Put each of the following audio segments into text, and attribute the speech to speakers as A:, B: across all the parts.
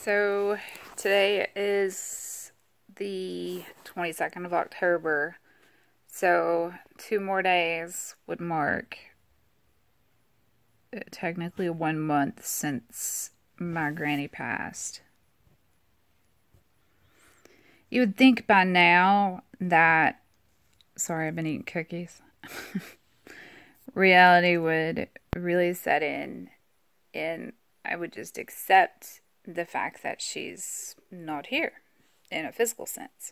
A: So today is the 22nd of October. So 2 more days would mark technically 1 month since my granny passed. You would think by now that, sorry, I've been eating cookies, reality would really set in and I would just accept the fact that she's not here in a physical sense.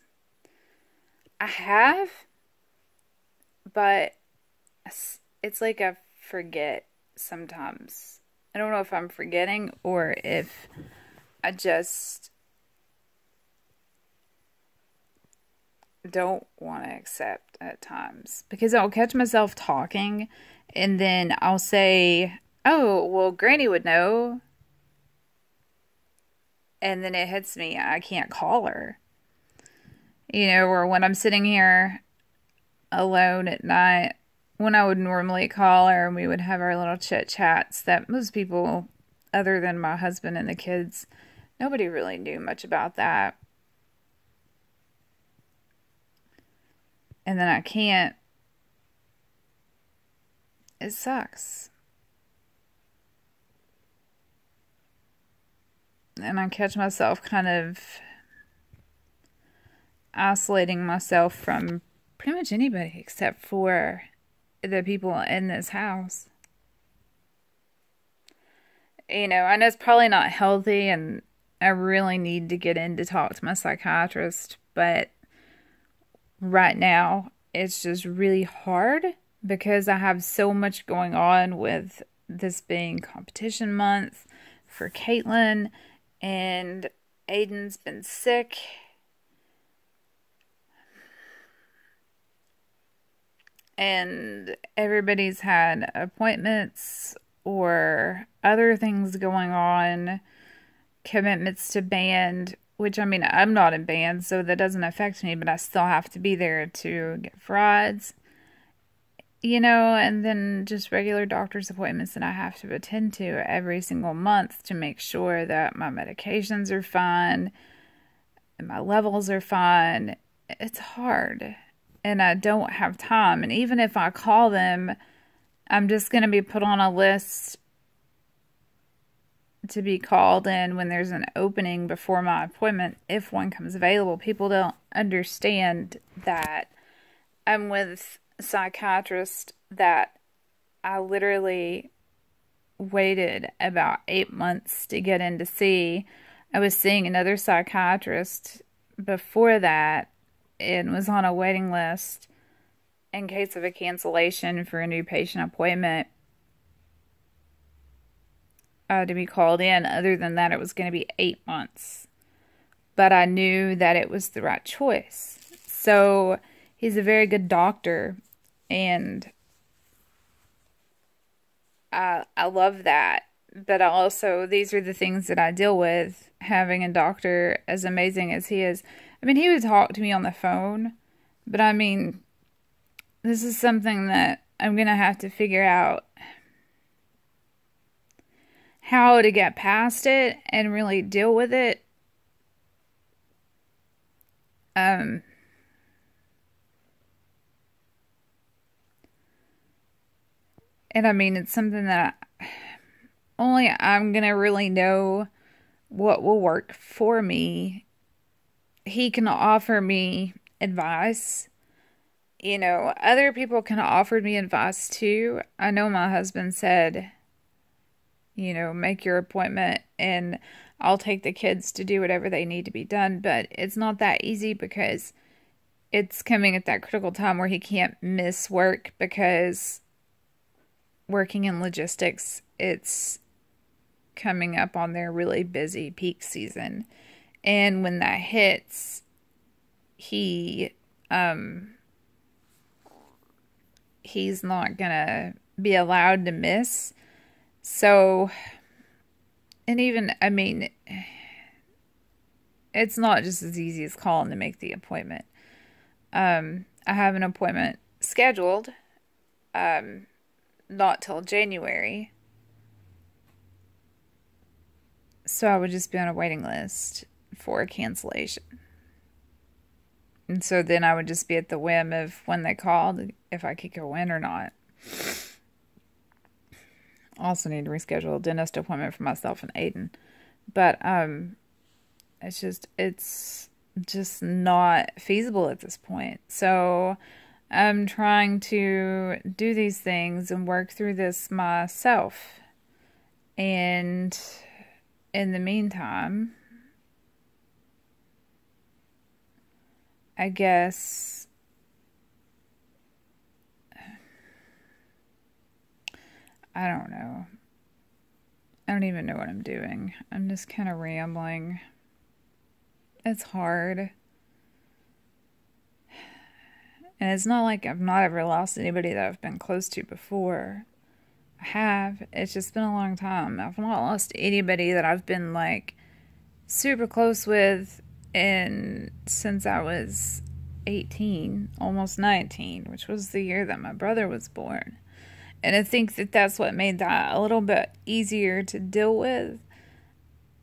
A: I have, but it's like I forget sometimes. I don't know if I'm forgetting or if I just don't want to accept at times, because I'll catch myself talking and then I'll say, oh, well, Granny would know. And then it hits me, I can't call her. Or when I'm sitting here alone at night, when I would normally call her and we would have our little chit chats that most people, other than my husband and the kids, nobody really knew much about that. And then I can't. It sucks. And I catch myself kind of isolating myself from pretty much anybody except for the people in this house. I know it's probably not healthy and I really need to get in to talk to my psychiatrist, but right now it's just really hard because I have so much going on with this being competition month for Caitlin. And Aiden's been sick. And everybody's had appointments or other things going on. Commitments to band. Which, I'm not in band, so that doesn't affect me. But I still have to be there to get rides. And then just regular doctor's appointments that I have to attend to every single month to make sure that my medications are fine and my levels are fine. It's hard and I don't have time. And even if I call them, I'm just going to be put on a list to be called in when there's an opening before my appointment, if one comes available. People don't understand that I'm with psychiatrist that I literally waited about 8 months to get in to see. I was seeing another psychiatrist before that and was on a waiting list in case of a cancellation for a new patient appointment to be called in. Other than that, it was going to be 8 months. But I knew that it was the right choice. So he's a very good doctor, and I love that. But also, these are the things that I deal with, having a doctor as amazing as he is. He would talk to me on the phone, but this is something that I'm going to have to figure out how to get past it and really deal with it. And it's something that only I'm going to really know what will work for me. He can offer me advice. Other people can offer me advice too. I know my husband said, make your appointment and I'll take the kids to do whatever they need to be done. But it's not that easy because it's coming at that critical time where he can't miss work because working in logistics, it's coming up on their really busy peak season. And when that hits, he's not gonna be allowed to miss. So, and even, it's not just as easy as calling to make the appointment. I have an appointment scheduled, not till January. So I would just be on a waiting list for a cancellation. And so then I would just be at the whim of when they called if I could go in or not. Also need to reschedule a dentist appointment for myself and Aiden. But it's just not feasible at this point. So I'm trying to do these things and work through this myself. And in the meantime, I guess I don't know. I don't even know what I'm doing. I'm just kind of rambling. It's hard. And it's not like I've not ever lost anybody that I've been close to before. I have. It's just been a long time. I've not lost anybody that I've been like super close with since I was 18, almost 19, which was the year that my brother was born. And I think that that's what made that a little bit easier to deal with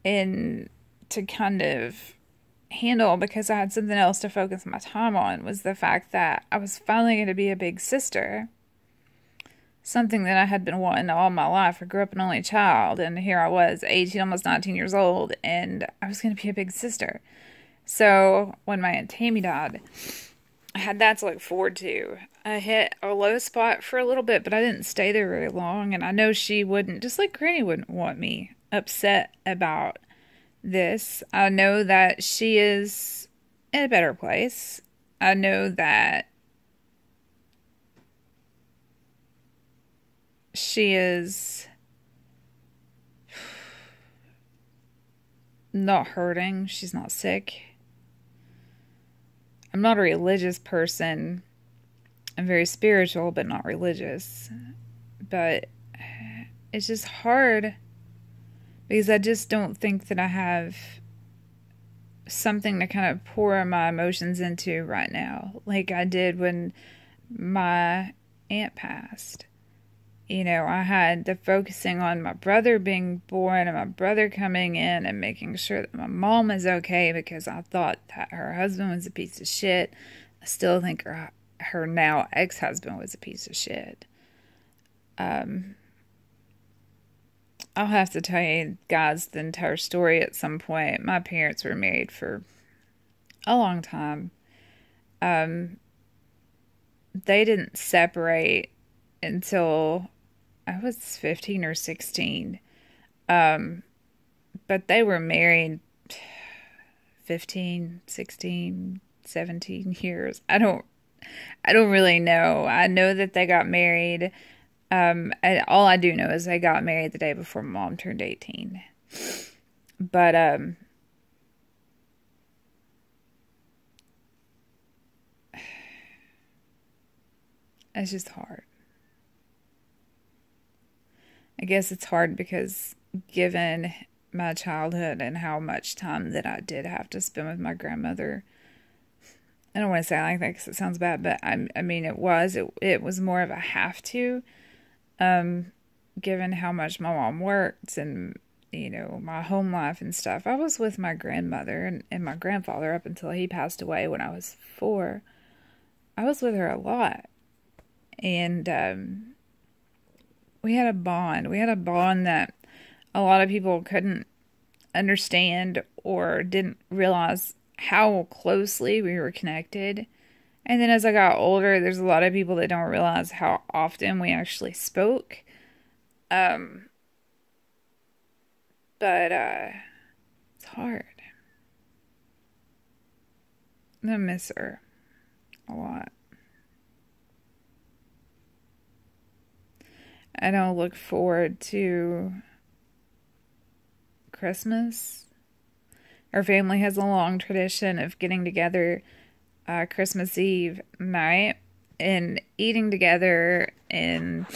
A: and to kind of handle, because I had something else to focus my time on, was the fact that I was finally going to be a big sister. Something that I had been wanting all my life. I grew up an only child, and here I was, 18, almost 19 years old, and I was going to be a big sister. So when my Aunt Tammy died, I had that to look forward to. I hit a low spot for a little bit, but I didn't stay there very long, and I know she wouldn't, just like Granny wouldn't want me upset about this. I know that she is in a better place. I know that she is not hurting. She's not sick. I'm not a religious person. I'm very spiritual, but not religious. But it's just hard because I just don't think that I have something to kind of pour my emotions into right now, like I did when my aunt passed. You know, I had the focusing on my brother being born and my brother coming in and making sure that my mom is okay, because I thought that her husband was a piece of shit. I still think her now ex-husband was a piece of shit. I'll have to tell you guys the entire story at some point. My parents were married for a long time. They didn't separate until I was 15 or 16. But they were married 15, 16, 17 years. I don't really know. I know that they got married. And all I do know is they got married the day before my mom turned 18. But it's just hard. I guess it's hard because given my childhood and how much time that I did have to spend with my grandmother, I don't want to say it like that because it sounds bad, but I mean, it was more of a have to, given how much my mom worked and, you know, my home life and stuff. I was with my grandmother and my grandfather up until he passed away when I was 4. I was with her a lot. And, we had a bond. We had a bond that a lot of people couldn't understand or didn't realize how closely we were connected. And then as I got older, there's a lot of people that don't realize how often we actually spoke. But it's hard. I miss her a lot. I don't look forward to Christmas. Our family has a long tradition of getting together Christmas Eve night and eating together and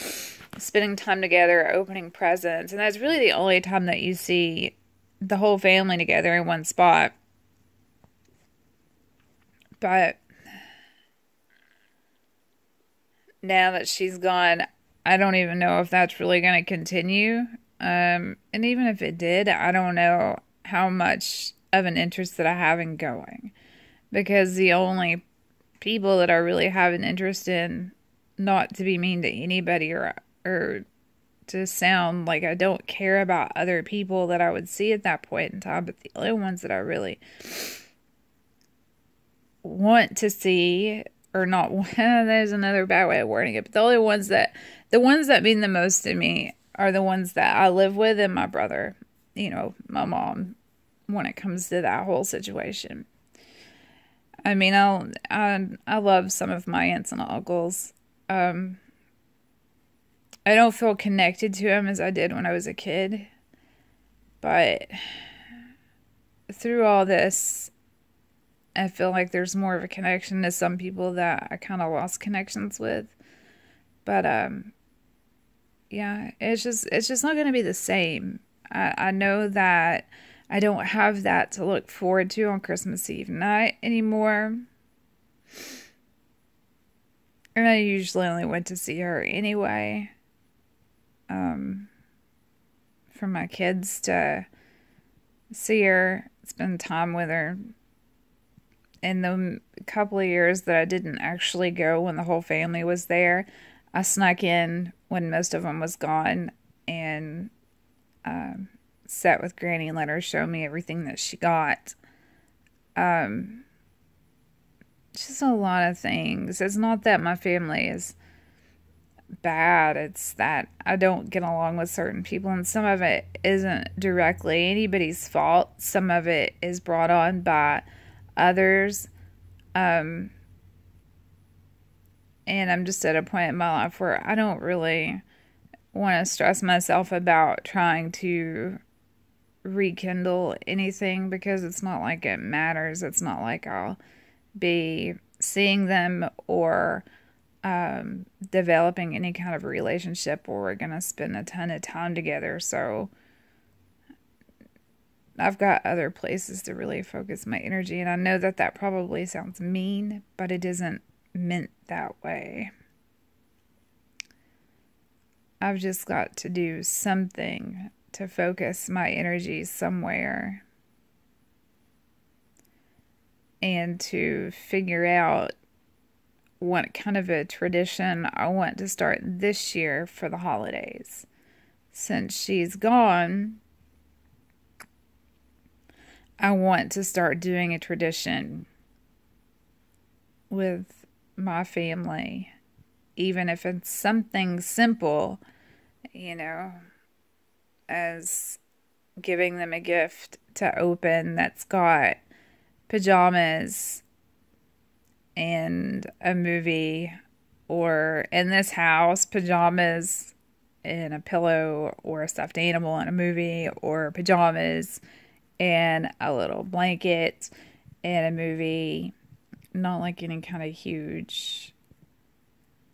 A: spending time together, opening presents. And that's really the only time that you see the whole family together in one spot. But now that she's gone, I don't even know if that's really going to continue. And even if it did, I don't know how much of an interest that I have in going, because the only people that I really have an interest in, not to be mean to anybody or to sound like I don't care about other people that I would see at that point in time, but the only ones that I really want to see, or not, there's another bad way of wording it, but the ones that mean the most to me are the ones that I live with and my brother, my mom, when it comes to that whole situation. I mean, I love some of my aunts and uncles. I don't feel connected to them as I did when I was a kid, but through all this, I feel like there's more of a connection to some people that I kind of lost connections with. But yeah, it's just not going to be the same. I know that I don't have that to look forward to on Christmas Eve night anymore. And I usually only went to see her anyway. For my kids to see her, spend time with her. In the couple of years that I didn't actually go when the whole family was there, I snuck in when most of them was gone and sat with Granny and let her show me everything that she got. Just a lot of things. It's not that my family is bad, it's that I don't get along with certain people, and some of it isn't directly anybody's fault. Some of it is brought on by others. And I'm just at a point in my life where I don't really want to stress myself about trying to rekindle anything, because it's not like it matters. It's not like I'll be seeing them or developing any kind of relationship where we're going to spend a ton of time together. So I've got other places to really focus my energy. And I know that that probably sounds mean, but it isn't meant that way. I've just got to do something to focus my energy somewhere and to figure out what kind of a tradition I want to start this year for the holidays. Since she's gone, I want to start doing a tradition with my family, even if it's something simple, as giving them a gift to open that's got pajamas and a movie, or in this house, pajamas and a pillow, or a stuffed animal and a movie, or pajamas and a little blanket and a movie. Not like any kind of huge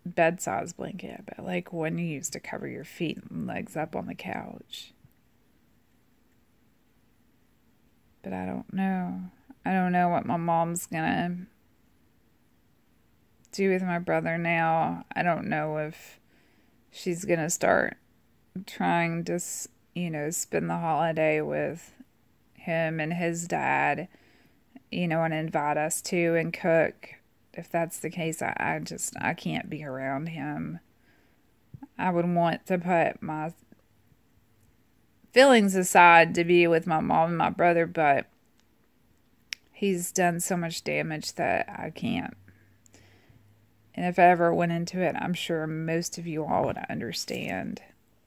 A: bed-size blanket, but like one you use to cover your feet and legs up on the couch. But I don't know. I don't know what my mom's gonna do with my brother now. I don't know if she's gonna start trying to, spend the holiday with him and his dad, and invite us to and cook. If that's the case, I can't be around him. I would want to put my feelings aside to be with my mom and my brother, but he's done so much damage that I can't. And if I ever went into it, I'm sure most of you all would understand.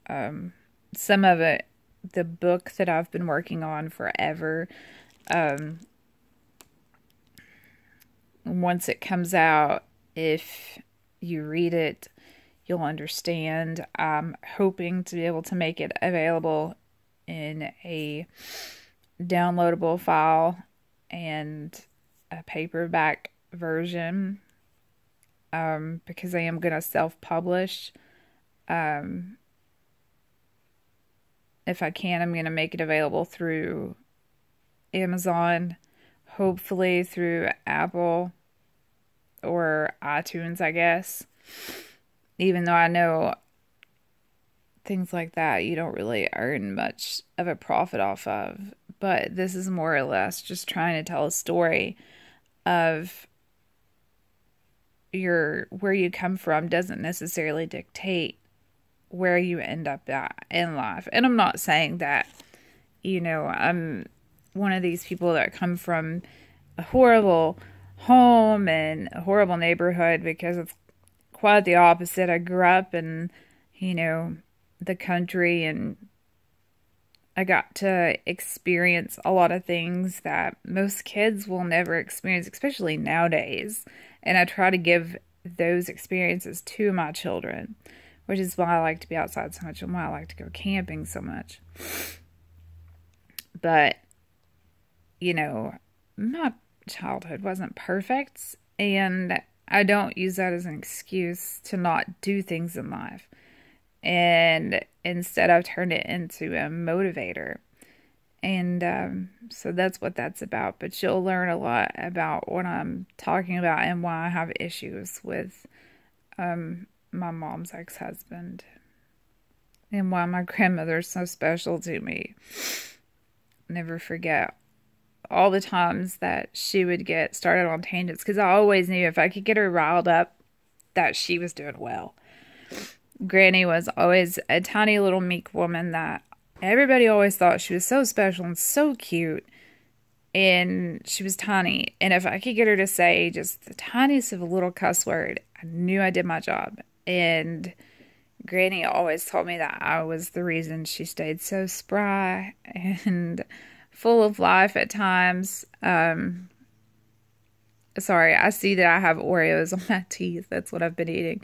A: Some of it, the book that I've been working on forever, once it comes out, if you read it, you'll understand. I'm hoping to be able to make it available in a downloadable file and a paperback version, because I am going to self-publish. If I can, I'm going to make it available through Amazon, hopefully through Apple or iTunes, I guess. Even though I know things like that, you don't really earn much of a profit off of. But this is more or less just trying to tell a story of where you come from doesn't necessarily dictate where you end up at in life. And I'm not saying that, I'm one of these people that come from a horrible home and a horrible neighborhood, because it's quite the opposite. I grew up in, the country, and I got to experience a lot of things that most kids will never experience, especially nowadays. And I try to give those experiences to my children, which is why I like to be outside so much and why I like to go camping so much. But, my childhood wasn't perfect, and I don't use that as an excuse to not do things in life. And instead, I've turned it into a motivator. And so that's what that's about. But you'll learn a lot about what I'm talking about and why I have issues with my mom's ex-husband, and why my grandmother's so special to me. Never forget all the times that she would get started on tangents, because I always knew if I could get her riled up that she was doing well. Granny was always a tiny little meek woman that everybody always thought she was so special and so cute, and she was tiny. And if I could get her to say just the tiniest of a little cuss word, I knew I did my job. And Granny always told me that I was the reason she stayed so spry and full of life at times. Sorry, I see that I have Oreos on my teeth. That's what I've been eating.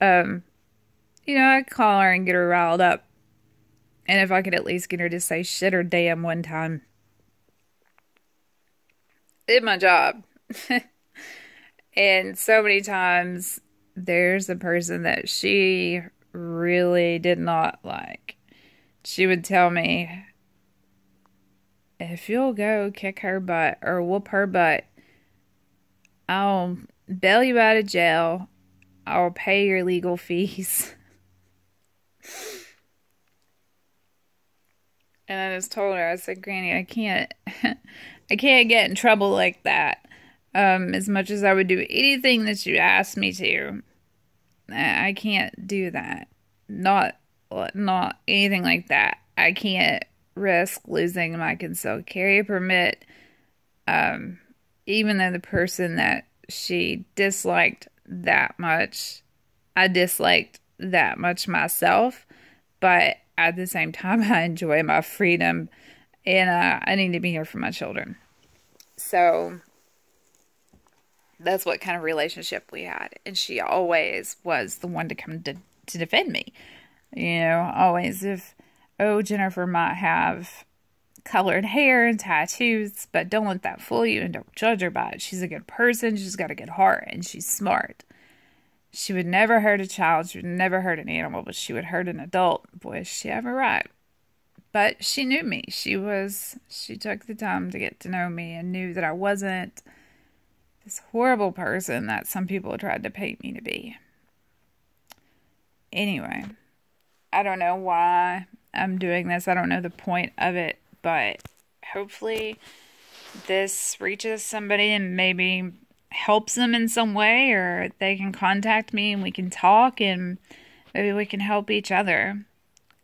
A: I'd call her and get her riled up. And if I could at least get her to say shit or damn one time, did my job. And so many times, there's a person that she really did not like. She would tell me, if you'll go kick her butt or whoop her butt, I'll bail you out of jail. I'll pay your legal fees. And I just told her, I said, Granny, I can't get in trouble like that. As much as I would do anything that you asked me to, I can't do that. Not anything like that. I can't risk losing my concealed carry permit. Even though the person that she disliked that much, I disliked that much myself. But at the same time, I enjoy my freedom, and I need to be here for my children. So that's what kind of relationship we had. And she always was the one to come to defend me. Always Jennifer might have colored hair and tattoos, but don't let that fool you and don't judge her by it. She's a good person. She's got a good heart, and she's smart. She would never hurt a child. She would never hurt an animal, but she would hurt an adult. Boy, is she ever right. But she knew me. She took the time to get to know me and knew that I wasn't this horrible person that some people tried to paint me to be. Anyway, I don't know why I'm doing this. I don't know the point of it, but hopefully this reaches somebody and maybe helps them in some way, or they can contact me and we can talk and maybe we can help each other.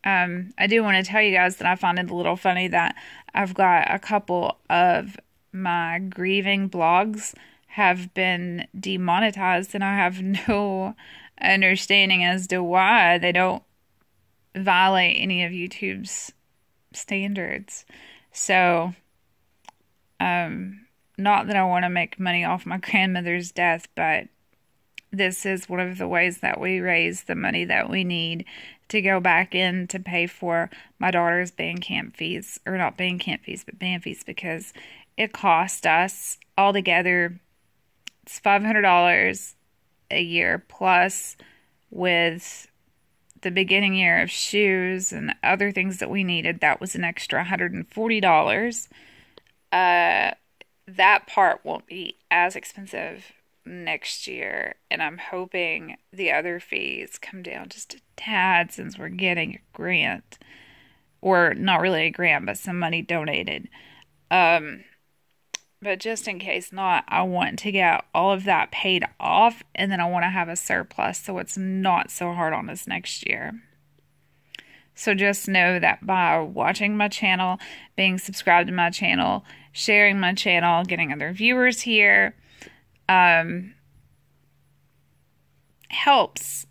A: I do want to tell you guys that I find it a little funny that I've got a couple of my grieving blogs have been demonetized, and I have no understanding as to why they don't violate any of YouTube's standards. So, not that I want to make money off my grandmother's death, but this is one of the ways that we raise the money that we need to go back in to pay for my daughter's band camp fees, or not band camp fees, but band fees, because it cost us altogether, it's $500 a year, plus with the beginning year of shoes and other things that we needed, that was an extra $140. That part won't be as expensive next year, and I'm hoping the other fees come down just a tad since we're getting a grant, or not really a grant, but some money donated. But just in case not, I want to get all of that paid off, and then I want to have a surplus so it's not so hard on us next year. So just know that by watching my channel, being subscribed to my channel, sharing my channel, getting other viewers here, helps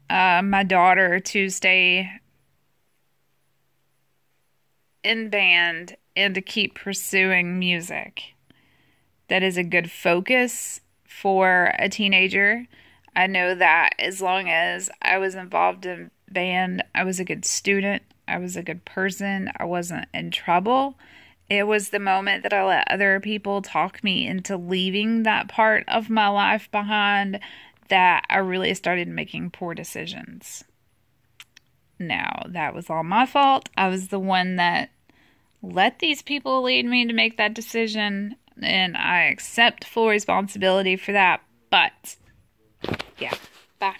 A: my daughter to stay in band and to keep pursuing music. That is a good focus for a teenager. I know that as long as I was involved in band, I was a good student, I was a good person, I wasn't in trouble. It was the moment that I let other people talk me into leaving that part of my life behind that I really started making poor decisions. Now, that was all my fault. I was the one that let these people lead me to make that decision, and I accept full responsibility for that. But, yeah, bye.